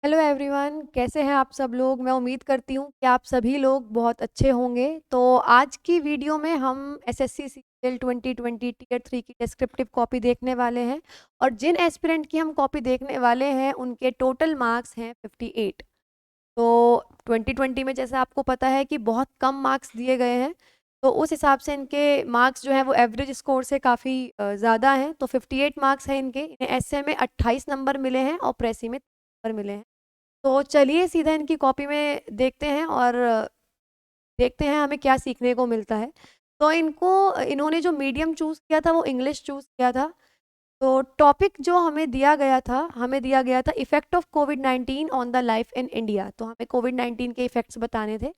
Hello everyone, कैसे हैं आप सब लोग। मैं उम्मीद करती हूँ कि आप सभी लोग बहुत अच्छे होंगे। तो आज की वीडियो में हम एसएससी सीजीएल 2020 टीयर 3 की डिस्क्रिप्टिव कॉपी देखने वाले हैं। और जिन एस्पिरेंट की हम कॉपी देखने वाले हैं उनके टोटल मार्क्स हैं 58। तो 2020 में जैसा आपको पता है कि बहुत कम मार्क्स दिए गए हैं, तो उस हिसाब से इनके मार्क्स जो हैं वो एवरेज स्कोर से काफ़ी ज़्यादा हैं। तो 58 मार्क्स हैं इनके। इन्हें एसए में 28 नंबर मिले हैं और प्रेसी में नंबर मिले हैं। तो चलिए सीधा इनकी कॉपी में देखते हैं और देखते हैं हमें क्या सीखने को मिलता है। तो इन्होंने जो मीडियम चूज़ किया था वो इंग्लिश चूज़ किया था। तो टॉपिक जो हमें दिया गया था effect of covid on the life in India. तो हमें कोविड-19 के इफेक्ट्स बताने थे।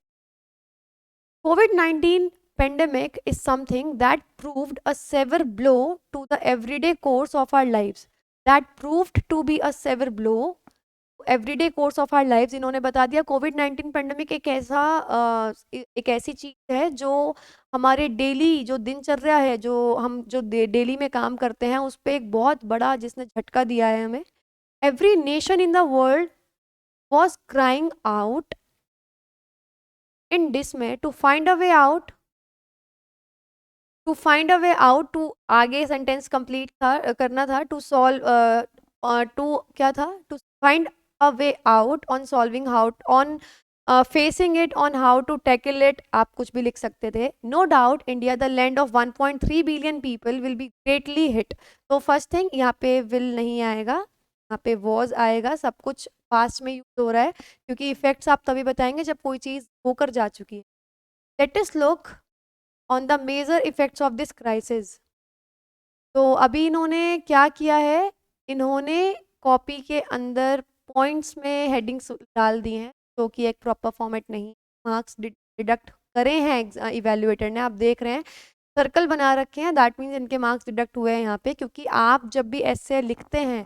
COVID-19 pandemic is something that proved a severe blow to the everyday course of our lives. That proved to be a severe blow everyday course of our lives. इन्होंने बता दिया कोविड-19 pandemic एक ऐसी चीज़ है जो हमारे डेली जो दिनचर्या है, जो डेली में काम करते हैं उस पे एक बहुत बड़ा जिसने झटका दिया है हमें। Every nation in the world was crying out in dismay to find a way out to आगे सेंटेंस कंप्लीट था करना था। टू सॉल्व टू क्या था to find a way out on solving how on facing it on how to tackle it. आप कुछ भी लिख सकते थे। No doubt India the land of 1.3 billion people will be greatly hit. तो first thing यहाँ पे विल नहीं आएगा, यहाँ पे वॉज आएगा। सब कुछ पास्ट में यूज हो रहा है क्योंकि इफेक्ट्स आप तभी बताएंगे जब कोई चीज़ होकर जा चुकी है। Let us look on the major effects of this crisis. तो अभी इन्होंने क्या किया है, इन्होंने कॉपी के अंदर पॉइंट्स में हेडिंग्स डाल दी हैं जो कि एक प्रॉपर फॉर्मेट नहीं। मार्क्स डिडक्ट करे हैं इवेल्युएटर ने, आप देख रहे हैं सर्कल बना रखे हैं। दैट मीन्स इनके मार्क्स डिडक्ट हुए हैं यहाँ पे। क्योंकि आप जब भी ऐसे लिखते हैं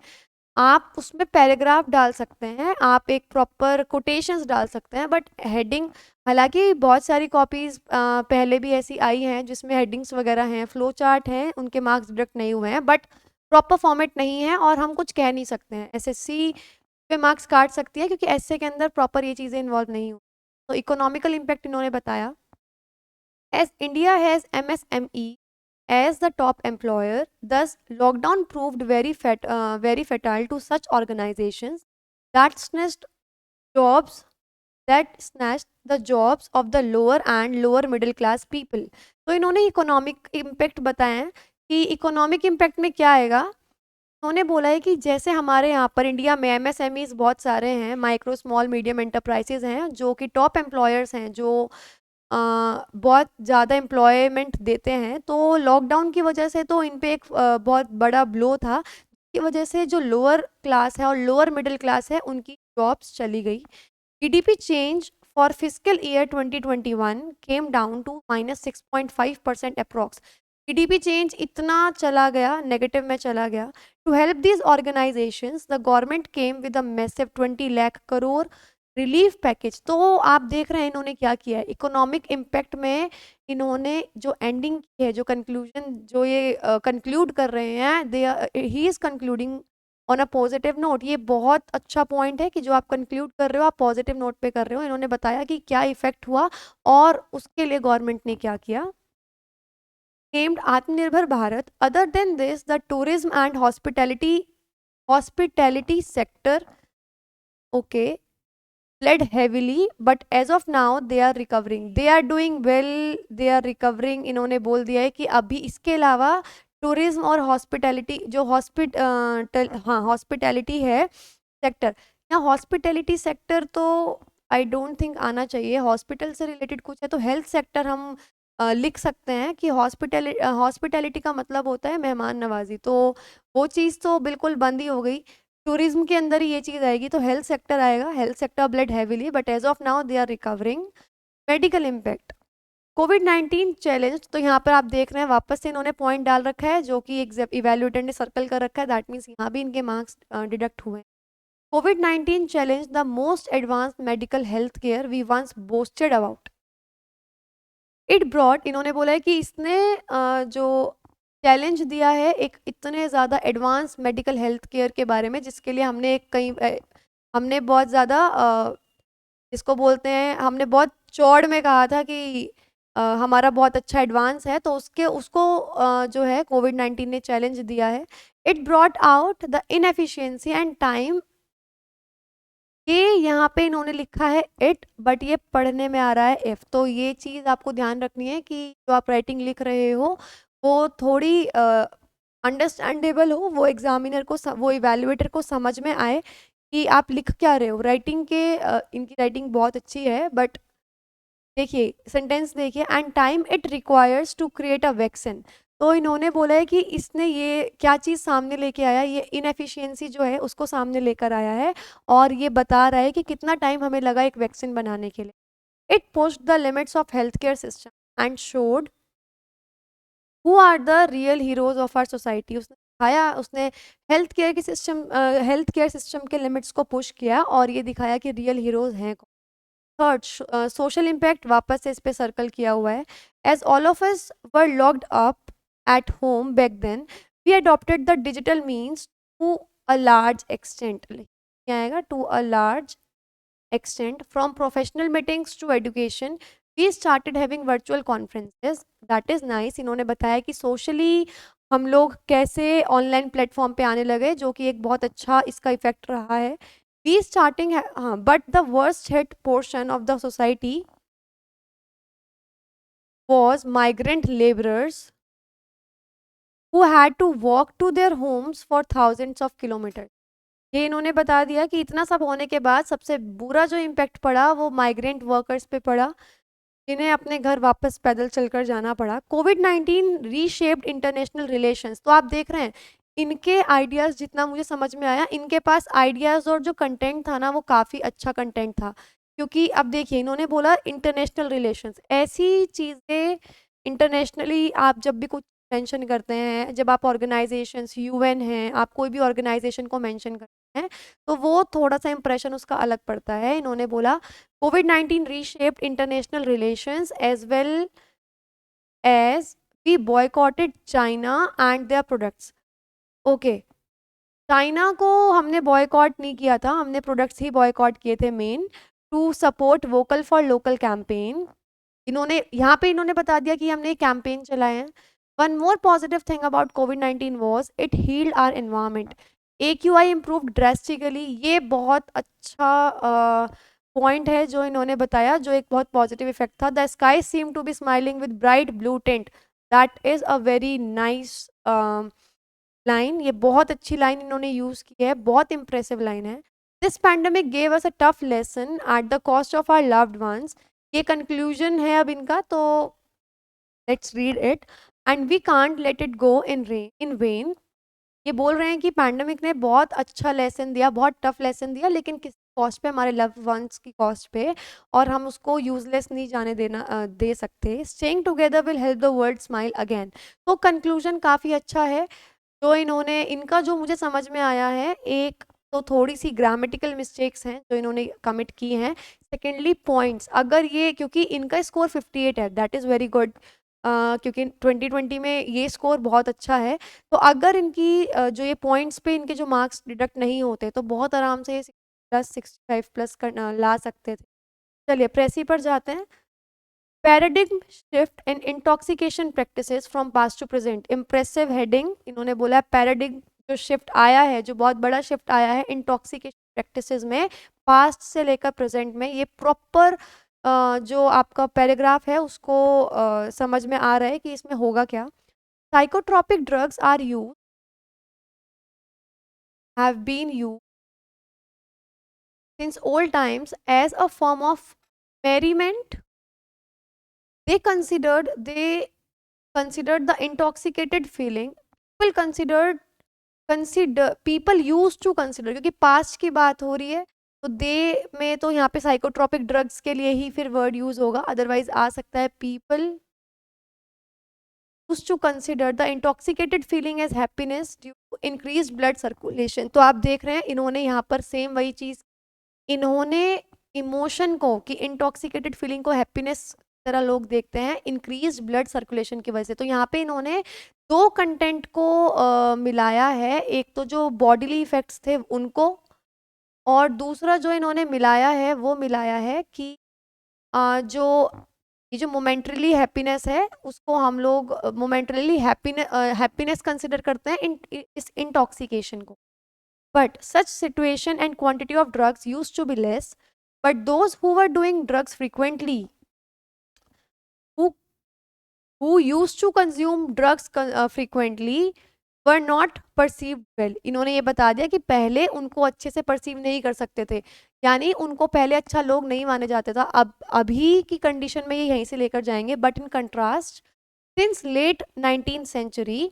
आप उसमें पैराग्राफ डाल सकते हैं, आप एक प्रॉपर कोटेशंस डाल सकते हैं, बट हेडिंग, हालांकि बहुत सारी कॉपीज़ पहले भी ऐसी आई हैं जिसमें हेडिंग्स वगैरह हैं, फ्लो चार्ट हैं, उनके मार्क्स डिडक्ट नहीं हुए हैं, बट प्रॉपर फॉर्मेट नहीं है और हम कुछ कह नहीं सकते हैं। एसएससी पे मार्क्स काट सकती है क्योंकि एसए के अंदर प्रॉपर ये चीज़ें इन्वॉल्व नहीं हुई। तो इकोनॉमिकल इम्पैक्ट इन्होंने बताया, as India has MSME as the top employer, thus lockdown proved very fatal to such organizations that jobs snatched the jobs of the lower and lower middle class people. तो इन्होंने economic impact बताया है कि economic impact में क्या आएगा। उन्होंने बोला है कि जैसे हमारे यहाँ पर इंडिया में एमएसएमईज बहुत सारे हैं, माइक्रो स्मॉल मीडियम एंटरप्राइजेज हैं जो कि टॉप एम्प्लॉयर्स हैं, जो बहुत ज़्यादा एम्प्लॉयमेंट देते हैं। तो लॉकडाउन की वजह से तो इन पे एक बहुत बड़ा ब्लो था, की वजह से जो लोअर क्लास है और लोअर मिडिल क्लास है उनकी जॉब्स चली गई। GDP change for physical year 2021 came down to -6.5% approx. GDP change इतना चला गया, नेगेटिव में चला गया। To help these organisations the government came with a massive 20 lakh crore relief package. तो आप देख रहे हैं इन्होंने क्या किया है इकोनॉमिक इम्पैक्ट में। इन्होंने जो एंडिंग की है, जो कंक्लूजन, जो ये कंक्लूड कर रहे हैं, they he is concluding on a positive note. ये बहुत अच्छा पॉइंट है कि जो आप कंक्लूड कर रहे हो आप पॉजिटिव नोट पे कर रहे हो। इन्होंने बताया कि क्या इफेक्ट हुआ और उसके लिए गवर्नमेंट ने क्या किया। named Atmanirbhar Bharat. Other than this, the tourism and hospitality sector, okay, led heavily, but as of now they are recovering. They are doing well. They are recovering. इन्होंने बोल दिया है कि अभी इसके अलावा टूरिज्म और हॉस्पिटैलिटी जो हॉस्पिटैलिटी है सेक्टर, यहाँ हॉस्पिटैलिटी सेक्टर तो आई डोंट थिंक आना चाहिए। हॉस्पिटल से रिलेटेड कुछ है तो हेल्थ सेक्टर हम लिख सकते हैं कि हॉस्पिटैलिटी का मतलब होता है मेहमान नवाजी। तो वो चीज़ तो बिल्कुल बंद ही हो गई। टूरिज्म के अंदर ही ये चीज़ आएगी तो हेल्थ सेक्टर आएगा। Health sector bled heavily, but as of now they are recovering. Medical impact कोविड-19 चैलेंज। तो यहाँ पर आप देख रहे हैं वापस से इन्होंने पॉइंट डाल रखा है जो कि इवेल्युएटर ने सर्कल कर रखा है। दैट मीन्स यहाँ भी इनके मार्क्स डिडक्ट हुए। कोविड-19 challenge the most advanced medical health care we once boasted about. It broad, इन्होंने बोला है कि इसने जो चैलेंज दिया है एक इतने ज़्यादा एडवांस मेडिकल हेल्थ केयर के बारे में जिसके लिए हमने एक कई हमने बहुत ज़्यादा इसको बोलते हैं, हमने बहुत चौड़ में कहा था कि हमारा बहुत अच्छा एडवांस है, तो उसको जो है कोविड-19 ने चैलेंज दिया है। It brought out the inefficiency and time. ये यहाँ पे इन्होंने लिखा है इट, बट ये पढ़ने में आ रहा है इफ, तो ये चीज़ आपको ध्यान रखनी है कि जो आप राइटिंग लिख रहे हो वो थोड़ी अंडरस्टैंडेबल हो, वो एग्जामिनर को वो इवैल्यूएटर को समझ में आए कि आप लिख क्या रहे हो। राइटिंग के इनकी राइटिंग बहुत अच्छी है, बट देखिए सेंटेंस देखिए, and time it requires to create a vaccine. तो इन्होंने बोला है कि इसने ये क्या चीज़ सामने लेके आया, ये इनएफिशिएंसी जो है उसको सामने लेकर आया है, और ये बता रहा है कि कितना टाइम हमें लगा एक वैक्सीन बनाने के लिए। It pushed the limits of health care system and showed who are the real heroes of our society. उसने दिखाया, उसने हेल्थ केयर सिस्टम के लिमिट्स को पुश किया और ये दिखाया कि रियल हीरोज हैं। थर्ड, सोशल इम्पैक्ट वापस से इस पे सर्कल किया हुआ है। As all of us were locked up at home back then, we adopted the digital means to a large extent. क्या आएगा? To a large extent from professional meetings to education, we started having virtual conferences। that is nice। इन्होंने बताया कि socially हम लोग कैसे online platform पे आने लगे, जो कि एक बहुत अच्छा इसका इफेक्ट रहा है। वी स्टार्टिंग, हाँ, but the worst hit portion of the society was migrant laborers who had to walk to their homes for thousands of kilometers। ये इन्होंने बता दिया कि इतना सब होने के बाद सबसे बुरा जो इम्पैक्ट पड़ा वो माइग्रेंट वर्कर्स पे पड़ा, जिन्हें अपने घर वापस पैदल चलकर जाना पड़ा। कोविड-19 रीशेप्ड इंटरनेशनल रिलेशंस। तो आप देख रहे हैं इनके आइडियाज़, जितना मुझे समझ में आया, इनके पास आइडियाज़ और जो कंटेंट था ना वो काफ़ी अच्छा कंटेंट था, क्योंकि अब देखिए इन्होंने बोला इंटरनेशनल रिलेशंस, ऐसी चीज़ें इंटरनेशनली आप जब भी कुछ मेंशन करते हैं, जब आप ऑर्गेनाइजेशंस, यूएन हैं, आप कोई भी ऑर्गेनाइजेशन को मेंशन करते हैं, तो वो थोड़ा सा इंप्रेशन उसका अलग पड़ता है। इन्होंने बोला COVID-19 reshaped international relations as well as we boycotted China and their products। Okay, China को हमने बॉयकॉट नहीं किया था, हमने प्रोडक्ट्स ही बॉयकॉट किए थे men, to support vocal for local campaign. इन्होंने यहाँ पे इन्होंने बता दिया कि हमने कैंपेन चलाए हैं। One more positive thing about कोविड-19 was it healed our environment. AQI improve drastically. ये बहुत अच्छा पॉइंट है जो इन्होंने बताया, जो एक बहुत पॉजिटिव इफेक्ट था। The sky seem to be smiling with bright blue tint. That is a very nice line. ये बहुत अच्छी लाइन इन्होंने यूज़ की है, बहुत इंप्रेसिव लाइन है। This pandemic gave us a tough lesson at the cost of our loved ones. ये conclusion है अब इनका, तो let's read it. And we can't let it go in vain. ये बोल रहे हैं कि पैंडमिक ने बहुत अच्छा लेसन दिया, बहुत टफ लेसन दिया, लेकिन किस कॉस्ट पे? हमारे लव वंस की कॉस्ट पे, और हम उसको यूजलेस नहीं जाने दे सकते। Staying together will help the world smile again. तो कंक्लूजन काफ़ी अच्छा है जो इन्होंने, इनका जो मुझे समझ में आया है, एक तो थोड़ी सी ग्रामेटिकल मिस्टेक्स हैं जो इन्होंने कमिट की हैं। सेकेंडली पॉइंट्स, अगर ये, क्योंकि इनका स्कोर 58 है, दैट इज़ वेरी गुड, क्योंकि 2020 में ये स्कोर बहुत अच्छा है। तो अगर इनकी जो ये पॉइंट्स पे इनके जो मार्क्स डिडक्ट नहीं होते तो बहुत आराम से ये प्लस 65 प्लस ला सकते थे। चलिए प्रेसी पर जाते हैं। Paradigm shift in intoxication practices from past to present. Impressive heading इन्होंने बोला, पैराडिग्म जो शिफ्ट आया है, जो बहुत बड़ा शिफ्ट आया है इंटॉक्सिकेशन प्रैक्टिसेस में, पास्ट से लेकर प्रेजेंट में। ये प्रॉपर जो आपका पैराग्राफ है उसको समझ में आ रहा है कि इसमें होगा क्या। Psychotropic drugs are you have been you since old times as a form of merriment। they considered the intoxicated feeling, people people used to consider, क्योंकि पास्ट की बात हो रही है तो दे में तो यहाँ पे साइकोट्रोपिक ड्रग्स के लिए ही फिर वर्ड यूज होगा, अदरवाइज आ सकता है people used to consider the intoxicated feeling as happiness due to increased blood circulation। तो आप देख रहे हैं इन्होंने यहाँ पर सेम वही चीज, इन्होंने इमोशन को, कि इंटॉक्सिकेटेड फीलिंग को हैप्पीनेस तरह लोग देखते हैं इंक्रीज ब्लड सर्कुलेशन की वजह से। तो यहाँ पे इन्होंने दो कंटेंट को मिलाया है, एक तो जो बॉडीली इफेक्ट्स थे उनको, और दूसरा जो इन्होंने मिलाया है वो मिलाया है कि जो ये जो मोमेंटरीली हैप्पीनेस है उसको हम लोग मोमेंटरीली हैप्पीनेस कंसिडर करते हैं इस इंटॉक्सिकेशन को. But such situation and quantity of drugs used to be less, but those who were doing drugs frequently, who who used to consume drugs frequently were not perceived well. इन्होंने ये बता दिया कि पहले उनको अच्छे से परसीव नहीं कर सकते थे, यानी उनको पहले अच्छा लोग नहीं माने जाते था. अब अभी की कंडीशन में ये यहीं से लेकर जाएंगे. But in contrast, since late 19th century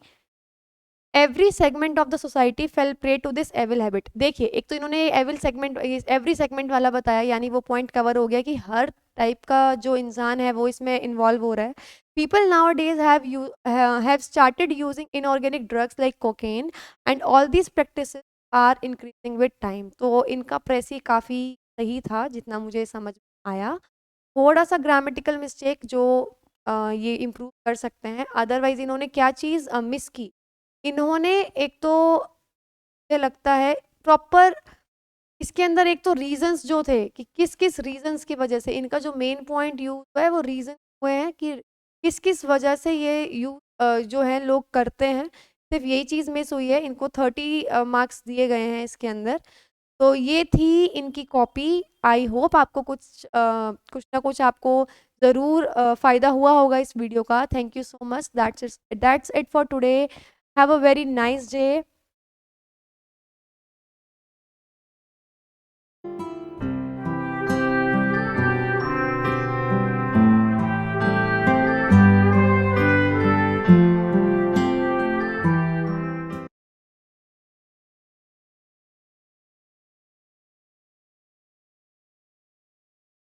every segment of the society fell prey to this evil habit. देखिए, एक तो इन्होंने एवरी सेगमेंट वाला बताया, यानी वो पॉइंट कवर हो गया कि हर टाइप का जो इंसान है वो इसमें इन्वॉल्व हो रहा है. People nowadays have started using inorganic drugs like cocaine and all these practice are increasing with time. तो इनका प्रेस ही काफ़ी सही था जितना मुझे समझ में आया. थोड़ा सा ग्रामेटिकल मिस्टेक जो ये इम्प्रूव कर सकते हैं. अदरवाइज इन्होंने क्या चीज़ मिस की, इन्होंने एक तो मुझे लगता है प्रॉपर इसके अंदर एक तो रीजंस जो थे कि किस किस रीजंस की वजह से, इनका जो मेन पॉइंट यूज हुआ है वो रीजन हुए हैं कि किस किस वजह से ये जो है लोग करते हैं. सिर्फ यही चीज़ मिस हुई है. इनको 30 मार्क्स दिए गए हैं इसके अंदर. तो ये थी इनकी कॉपी. आई होप आपको कुछ ना कुछ आपको ज़रूर फ़ायदा हुआ होगा इस वीडियो का. Thank you so much. That's it for today. Have a very nice day.